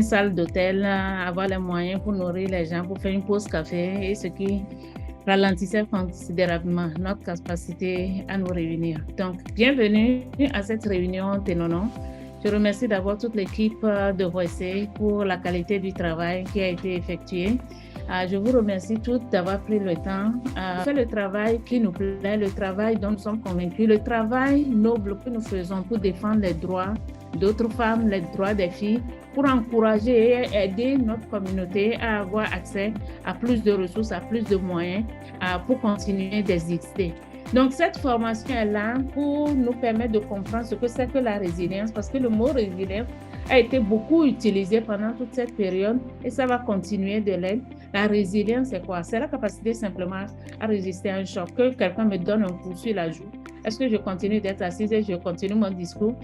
salle d'hôtel, avoir les moyens pour nourrir les gens, pour faire une pause café, et ce qui ralentissait considérablement notre capacité à nous réunir. Donc, bienvenue à cette réunion Ténonon. Je remercie d'abord toute l'équipe de Voicey pour la qualité du travail qui a été effectué. Je vous remercie toutes d'avoir pris le temps de faire le travail qui nous plaît, le travail dont nous sommes convaincus, le travail noble que nous faisons pour défendre les droits d'autres femmes, les droits des filles, pour encourager et aider notre communauté à avoir accès à plus de ressources, à plus de moyens pour continuer d'exister. Donc, cette formation est là pour nous permettre de comprendre ce que c'est que la résilience, parce que le mot résilience a été beaucoup utilisé pendant toute cette période et ça va continuer de l'être. La résilience, c'est quoi? C'est la capacité simplement à résister à un choc, que quelqu'un me donne un coup sur la joue. Est-ce que je continue d'être assise et je continue mon discours?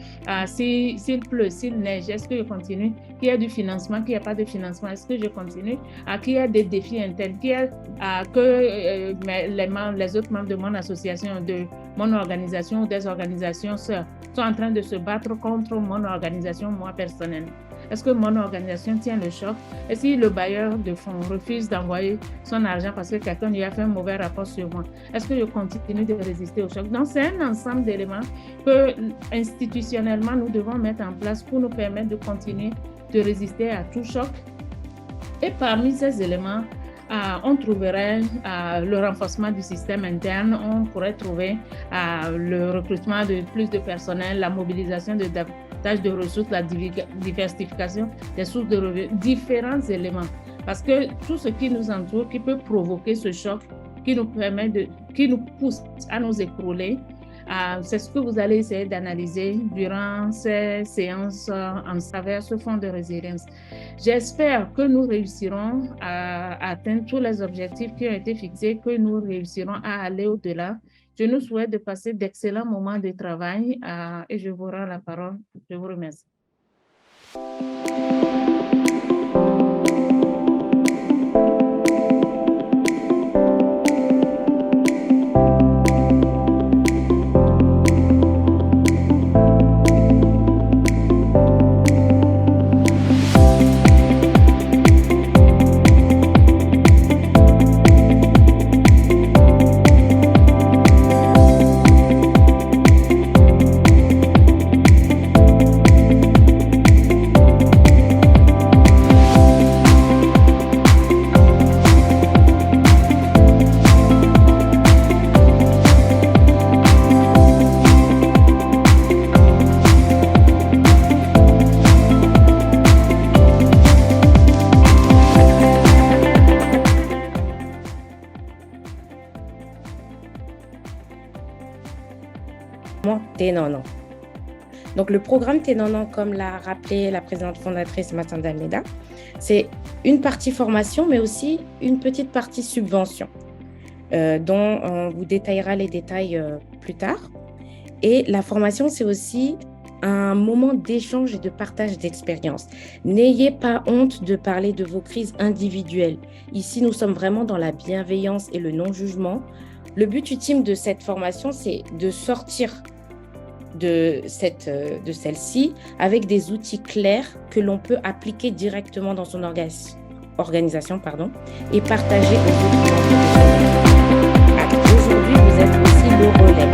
S'il pleut, s'il neige, est-ce que je continue? Qu'il y a du financement, qu'il n'y a pas de financement, est-ce que je continue? Qu'il y a des défis internes, qu'il y a que les autres membres de mon association, de mon organisation ou des organisations sœurs sont en train de se battre contre mon organisation, moi personnellement. Est-ce que mon organisation tient le choc? Et si le bailleur de fonds refuse d'envoyer son argent parce que quelqu'un lui a fait un mauvais rapport sur moi, est-ce que je continue de résister au choc? Donc, c'est un ensemble d'éléments que institutionnellement, nous devons mettre en place pour nous permettre de continuer de résister à tout choc. Et parmi ces éléments, on trouverait le renforcement du système interne, on pourrait trouver le recrutement de plus de personnel, la mobilisation de davantage de ressources, la diversification des sources de revenus, différents éléments. Parce que tout ce qui nous entoure, qui peut provoquer ce choc, qui nous pousse à nous écrouler, c'est ce que vous allez essayer d'analyser durant ces séances en travers ce fonds de résilience. J'espère que nous réussirons à atteindre tous les objectifs qui ont été fixés, que nous réussirons à aller au-delà. Je nous souhaite de passer d'excellents moments de travail et je vous rends la parole. Je vous remercie. Ténonon. Donc, le programme Ténonon, comme l'a rappelé la présidente fondatrice Matanda Meda, c'est une partie formation, mais aussi une petite partie subvention, dont on vous détaillera les détails plus tard. Et la formation, c'est aussi un moment d'échange et de partage d'expériences. N'ayez pas honte de parler de vos crises individuelles. Ici, nous sommes vraiment dans la bienveillance et le non-jugement. Le but ultime de cette formation, c'est de sortir de celle-ci avec des outils clairs que l'on peut appliquer directement dans son organisation et partager aux autres membres. Aujourd'hui, vous êtes aussi le relais.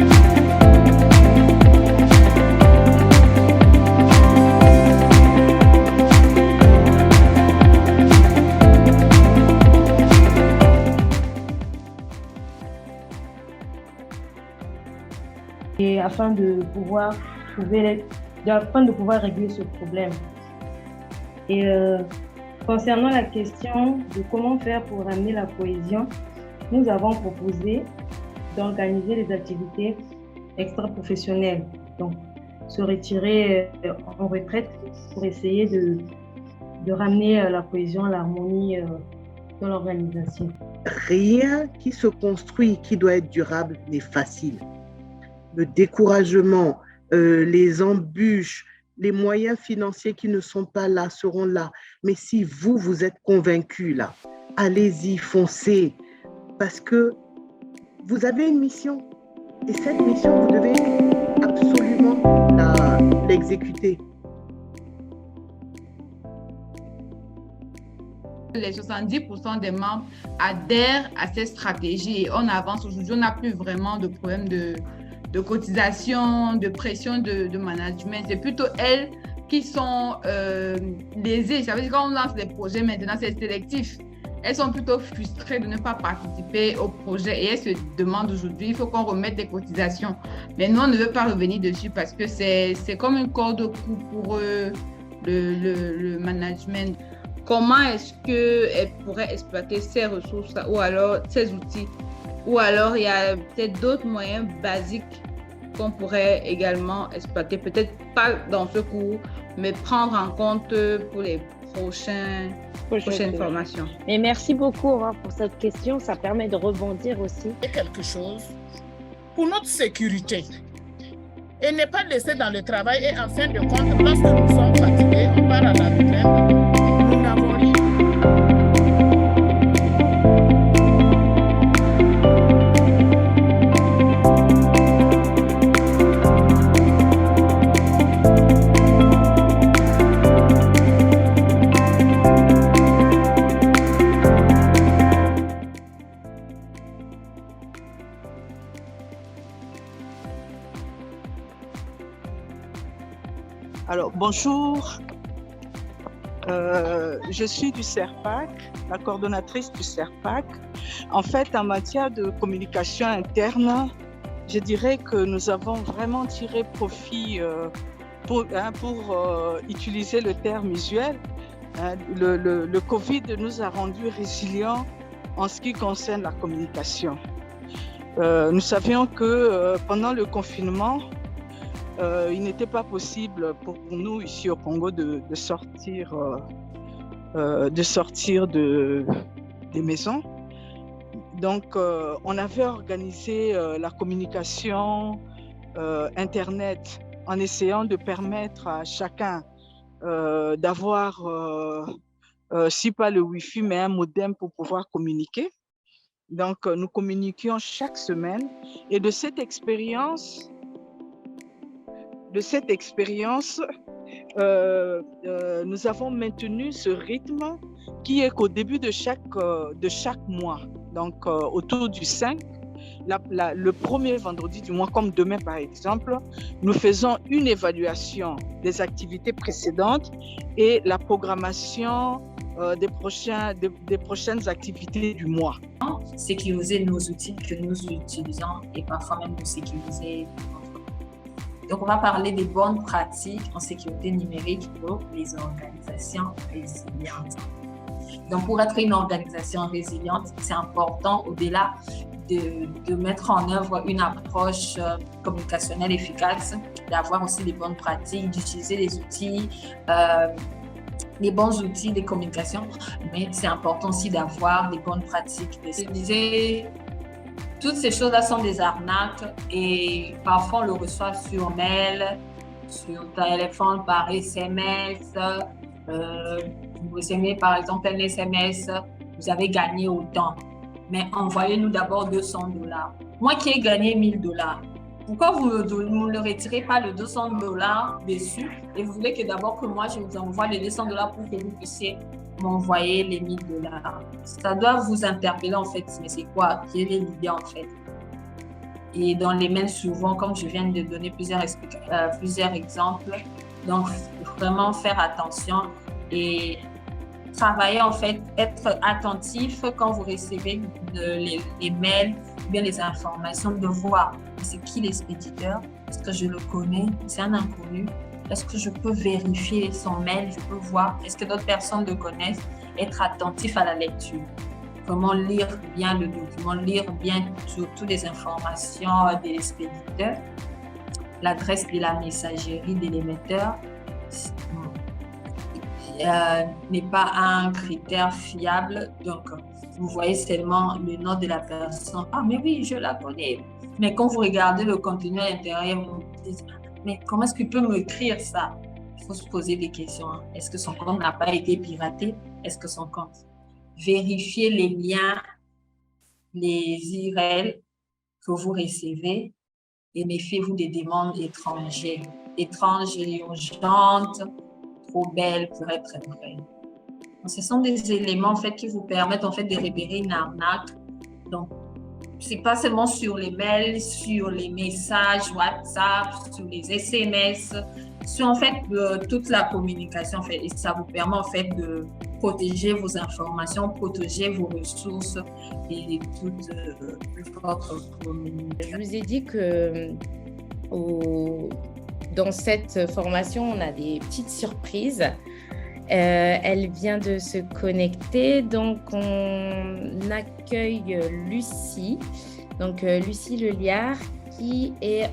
Et afin de pouvoir régler ce problème. Et concernant la question de comment faire pour ramener la cohésion, nous avons proposé d'organiser des activités extra-professionnelles, donc se retirer en retraite pour essayer de ramener la cohésion, l'harmonie dans l'organisation. Rien qui se construit, qui doit être durable, n'est facile. Le découragement, les embûches, les moyens financiers qui ne sont pas là seront là. Mais si vous êtes convaincus là, allez-y, foncez, parce que vous avez une mission. Et cette mission, vous devez absolument l'exécuter. les 70% des membres adhèrent à cette stratégie et on avance. Aujourd'hui, on n'a plus vraiment de problème de cotisation, de pression de management. C'est plutôt elles qui sont lésées. Ça veut dire que quand on lance des projets maintenant, c'est sélectif. Elles sont plutôt frustrées de ne pas participer au projet et elles se demandent aujourd'hui, il faut qu'on remette des cotisations. Mais nous, on ne veut pas revenir dessus parce que c'est comme une corde au cou pour le management. Comment est-ce qu'elle pourrait exploiter ces ressources ou alors ces outils? Ou alors, il y a peut-être d'autres moyens basiques qu'on pourrait également exploiter, peut-être pas dans ce cours, mais prendre en compte pour les prochaines formations. Mais merci beaucoup pour cette question, ça permet de rebondir aussi. Quelque chose pour notre sécurité et ne pas laisser dans le travail et en fin de compte, lorsque nous sommes fatigués, on part à la retraite, nous n'avons rien. Alors, bonjour, je suis du CERPAC, la coordonnatrice du CERPAC. En fait, en matière de communication interne, je dirais que nous avons vraiment tiré profit pour utiliser le terme usuel. Le Covid nous a rendus résilients en ce qui concerne la communication. Nous savions que pendant le confinement, il n'était pas possible pour nous ici au Congo de sortir des maisons. Donc, on avait organisé la communication Internet en essayant de permettre à chacun d'avoir, si pas le Wi-Fi, mais un modem pour pouvoir communiquer. Donc, nous communiquions chaque semaine et de cette expérience, nous avons maintenu ce rythme qui est qu'au début de chaque mois, donc autour du 5, le premier vendredi du mois, comme demain par exemple, nous faisons une évaluation des activités précédentes et la programmation des prochaines activités du mois. Sécuriser nos outils que nous utilisons et parfois même nous sécuriser. Donc, on va parler des bonnes pratiques en sécurité numérique pour les organisations résilientes. Donc, pour être une organisation résiliente, c'est important, au-delà de mettre en œuvre une approche communicationnelle efficace, d'avoir aussi des bonnes pratiques, d'utiliser les outils, les bons outils de communication, mais c'est important aussi d'avoir des bonnes pratiques. Toutes ces choses-là sont des arnaques et parfois on le reçoit sur mail, sur téléphone, par SMS. Vous recevez par exemple un SMS, vous avez gagné autant, mais envoyez-nous d'abord $200. Moi qui ai gagné $1000, pourquoi vous ne le retirez pas le $200 dessus et vous voulez que d'abord que moi je vous envoie les $200 pour que vous puissiez m'envoyer les $1000. Ça doit vous interpeller en fait, mais c'est quoi? Quelle est l'idée en fait? Et dans les mails souvent, comme je viens de donner plusieurs exemples, donc vraiment faire attention et travailler en fait, être attentif quand vous recevez les mails ou bien les informations, de voir c'est qui l'expéditeur, est-ce que je le connais, c'est un inconnu. Est-ce que je peux vérifier son mail? Je peux voir. Est-ce que d'autres personnes le connaissent? Être attentif à la lecture. Comment lire bien le document, lire bien toutes les informations de l'expéditeur, l'adresse de la messagerie de l'émetteur n'est pas un critère fiable. Donc, vous voyez seulement le nom de la personne. Ah, mais oui, je la connais. Mais quand vous regardez le contenu à l'intérieur, vous vous dites, mais comment est-ce qu'il peut m'écrire ça? Il faut se poser des questions. Est-ce que son compte n'a pas été piraté? Est-ce que son compte? Vérifiez les liens, les URL que vous recevez et méfiez-vous des demandes étranges et urgentes, trop belles pour être vraies. Ce sont des éléments en fait qui vous permettent en fait de repérer une arnaque. Donc, c'est pas seulement sur les mails, sur les messages WhatsApp, sur les SMS, sur en fait toute la communication en fait, et ça vous permet en fait de protéger vos informations, protéger vos ressources et toute votre communication. Je vous ai dit que dans cette formation, on a des petites surprises. Elle vient de se connecter, donc on accueille Lucie. Donc Lucie Leliard, qui est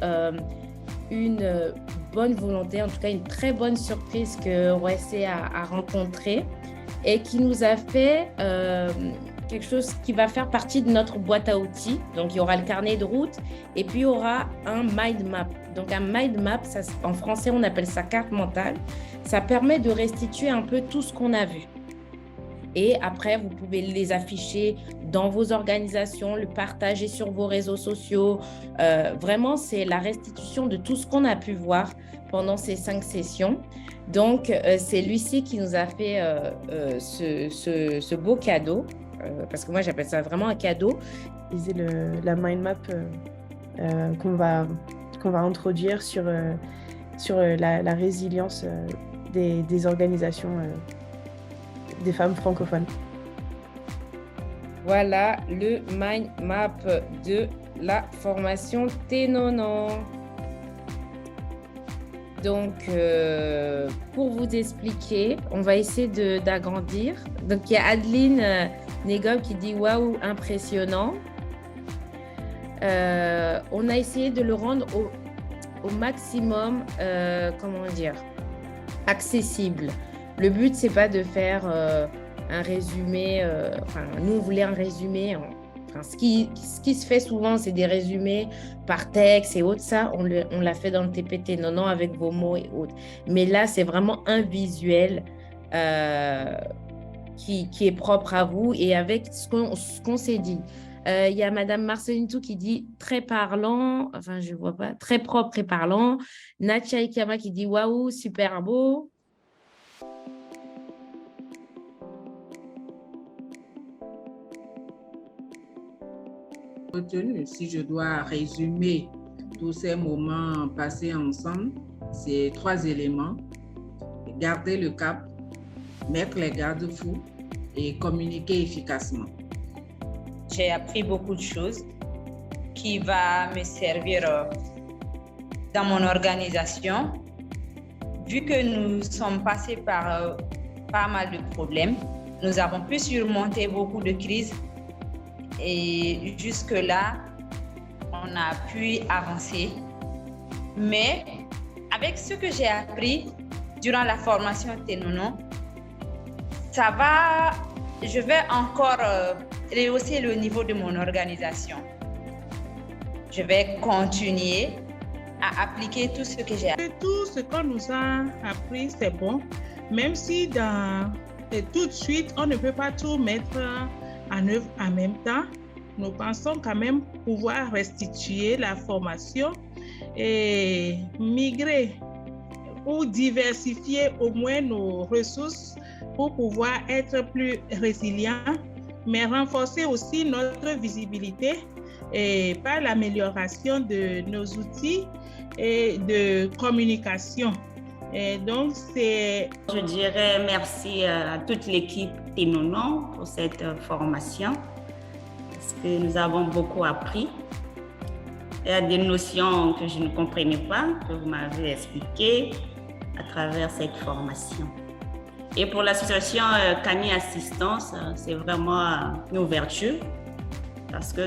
une bonne volonté, en tout cas une très bonne surprise que OSC a rencontrée et qui nous a fait quelque chose qui va faire partie de notre boîte à outils. Donc, il y aura le carnet de route et puis il y aura un mind map. Donc, un mind map, ça, en français, on appelle ça carte mentale. Ça permet de restituer un peu tout ce qu'on a vu. Et après, vous pouvez les afficher dans vos organisations, le partager sur vos réseaux sociaux. Vraiment, c'est la restitution de tout ce qu'on a pu voir pendant ces 5 sessions. Donc, c'est Lucie qui nous a fait ce beau cadeau. Parce que moi, j'appelle ça vraiment un cadeau. C'est la mind map qu'on va introduire sur la résilience des organisations des femmes francophones. Voilà le mind map de la formation T90. Donc, pour vous expliquer, on va essayer d'agrandir. Donc, il y a Adeline Négob qui dit « Waouh, impressionnant ». On a essayé de le rendre au maximum, accessible. Le but, c'est pas de faire un résumé. Nous, on voulait un résumé. Ce qui se fait souvent, c'est des résumés par texte et autres. Ça, on l'a fait dans le TPT 90 avec vos mots et autres. Mais là, c'est vraiment un visuel qui est propre à vous et avec ce qu'on s'est dit. Il y a Madame Marceline Tout qui dit très parlant, je vois pas, très propre et parlant. Natia Ikama qui dit waouh, super beau. Si je dois résumer tous ces moments passés ensemble, c'est 3 éléments. Garder le cap, mettre les garde-fous et communiquer efficacement. J'ai appris beaucoup de choses qui vont me servir dans mon organisation. Vu que nous sommes passés par pas mal de problèmes, nous avons pu surmonter beaucoup de crises et jusque-là, on a pu avancer. Mais avec ce que j'ai appris durant la formation T90, je vais encore rehausser le niveau de mon organisation. Je vais continuer à appliquer tout ce que j'ai appris. Tout ce qu'on nous a appris, c'est bon, même si tout de suite, on ne peut pas tout mettre en œuvre en même temps. Nous pensons quand même pouvoir restituer la formation et migrer ou diversifier au moins nos ressources pour pouvoir être plus résilients, mais renforcer aussi notre visibilité et par l'amélioration de nos outils et de communication. Et donc, Je dirais merci à toute l'équipe T90 pour cette formation, parce que nous avons beaucoup appris. Il y a des notions que je ne comprenais pas, que vous m'avez expliquées à travers cette formation. Et pour l'association Camille Assistance, c'est vraiment une ouverture, parce que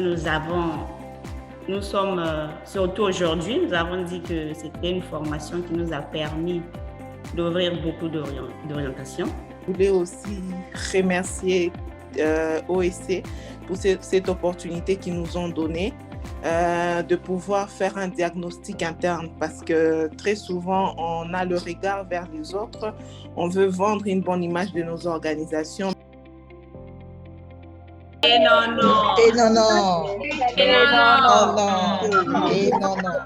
nous sommes, surtout aujourd'hui, nous avons dit que c'était une formation qui nous a permis d'ouvrir beaucoup d'orientations. Je voulais aussi remercier OSC pour cette opportunité qu'ils nous ont donnée de pouvoir faire un diagnostic interne, parce que très souvent, on a le regard vers les autres, on veut vendre une bonne image de nos organisations. Et non, non. Et non, non. Et non, non. Et non, non.